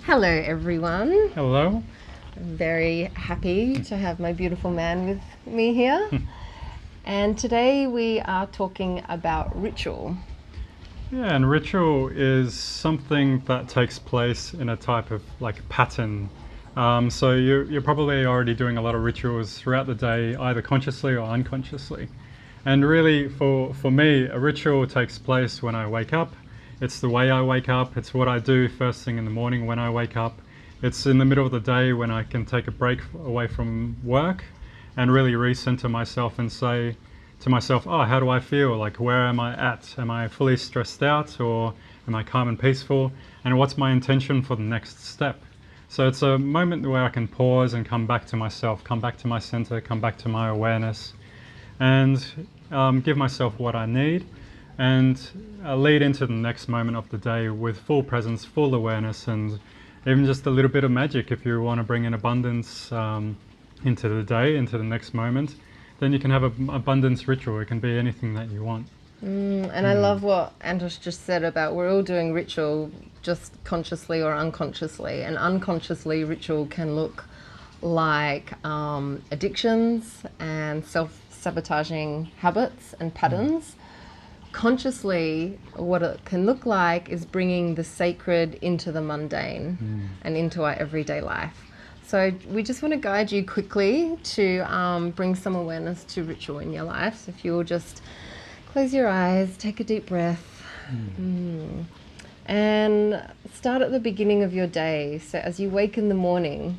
Hello everyone. Hello. I'm very happy to have my beautiful man with me here. And today we are talking about ritual. Yeah, and ritual is something that takes place in a type of like pattern. So you're probably already doing a lot of rituals throughout the day, either consciously or unconsciously. And really, for me, a ritual takes place when I wake up. It's the way I wake up. It's what I do first thing in the morning when I wake up. It's in the middle of the day when I can take a break away from work and really recenter myself and say to myself, oh, how do I feel? Like, where am I at? Am I fully stressed out, or am I calm and peaceful? And what's my intention for the next step? So it's a moment where I can pause and come back to myself, come back to my center, come back to my awareness, and give myself what I need, and lead into the next moment of the day with full presence, full awareness, and even just a little bit of magic. If you want to bring in abundance into the day, into the next moment, then you can have an abundance ritual. It can be anything that you want. And I love what Antosh just said about we're all doing ritual just consciously or unconsciously. And unconsciously, ritual can look like addictions and self-sabotaging habits and patterns. Consciously, what it can look like is bringing the sacred into the mundane and into our everyday life. So we just want to guide you quickly to bring some awareness to ritual in your life. So if you'll just close your eyes, take a deep breath, and start at the beginning of your day. So as you wake in the morning,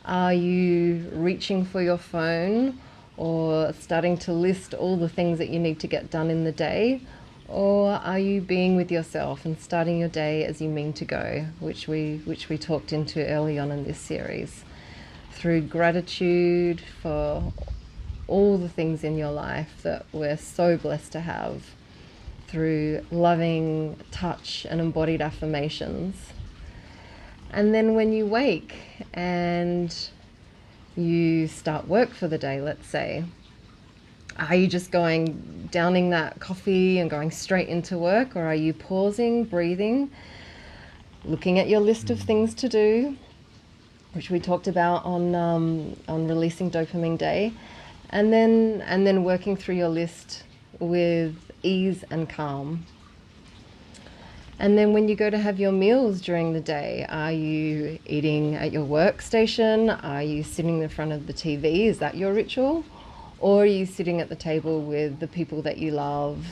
are you reaching for your phone or starting to list all the things that you need to get done in the day? Or are you being with yourself and starting your day as you mean to go, which we talked into early on in this series, through gratitude for all the things in your life that we're so blessed to have, through loving touch and embodied affirmations. And then when you wake and you start work for the day, let's say, are you just downing that coffee and going straight into work, or are you pausing, breathing, looking at your list of things to do, which we talked about on releasing dopamine day, and then working through your list with ease and calm? And then when you go to have your meals during the day, are you eating at your workstation? Are you sitting in front of the TV? Is that your ritual? Or are you sitting at the table with the people that you love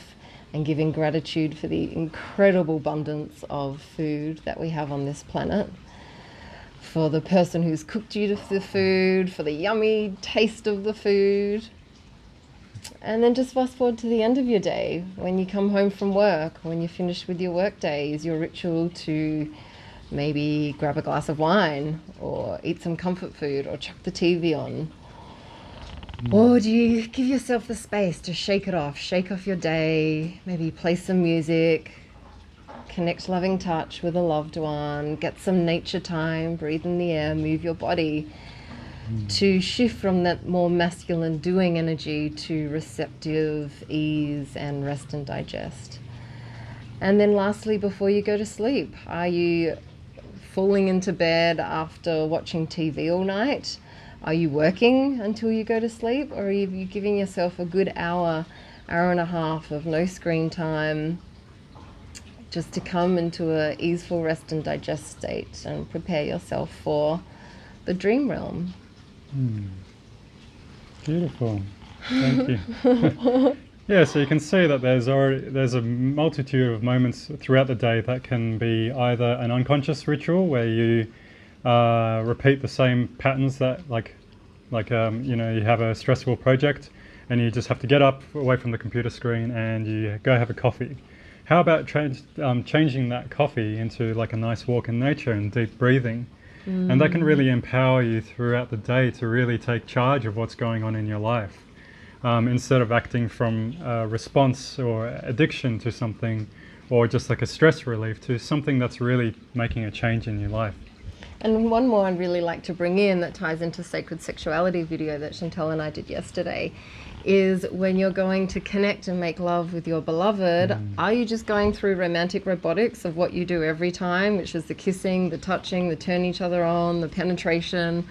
and giving gratitude for the incredible abundance of food that we have on this planet, for the person who's cooked you the food, for the yummy taste of the food? And then just fast forward to the end of your day, when you come home from work, when you're finished with your work day. Is your ritual to maybe grab a glass of wine or eat some comfort food or chuck the TV on? Or do you give yourself the space to shake off your day, maybe play some music, connect loving touch with a loved one, get some nature time, breathe in the air, move your body, to shift from that more masculine doing energy to receptive ease and rest and digest? And then lastly, before you go to sleep, are you falling into bed after watching TV all night? Are you working until you go to sleep, or are you giving yourself a good hour and a half of no screen time, just to come into a easeful rest and digest state and prepare yourself for the dream realm? Beautiful. Thank you. Yeah, so you can see that there's a multitude of moments throughout the day that can be either an unconscious ritual where you repeat the same patterns that you have a stressful project and you just have to get up away from the computer screen and you go have a coffee. How about changing that coffee into like a nice walk in nature and deep breathing? And that can really empower you throughout the day to really take charge of what's going on in your life, instead of acting from a response or addiction to something, or just like a stress relief to something that's really making a change in your life. And one more I'd really like to bring in that ties into Sacred Sexuality video that Chantel and I did yesterday is when you're going to connect and make love with your beloved, are you just going through romantic robotics of what you do every time, which is the kissing, the touching, the turn each other on, the penetration,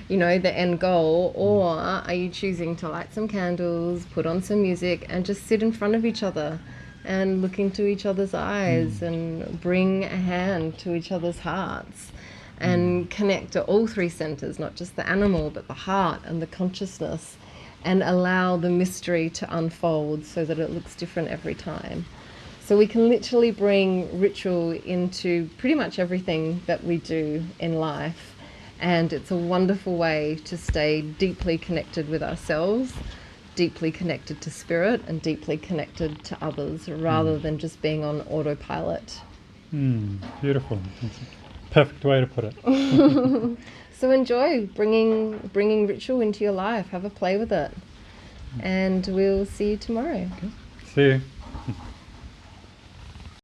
you know, the end goal? Or are you choosing to light some candles, put on some music, and just sit in front of each other and look into each other's eyes and bring a hand to each other's hearts and connect to all three centers, not just the animal, but the heart and the consciousness, and allow the mystery to unfold so that it looks different every time. So we can literally bring ritual into pretty much everything that we do in life. And it's a wonderful way to stay deeply connected with ourselves, deeply connected to spirit, and deeply connected to others, rather than just being on autopilot. Beautiful. That's a perfect way to put it. So enjoy bringing ritual into your life. Have a play with it. And we'll see you tomorrow. See you.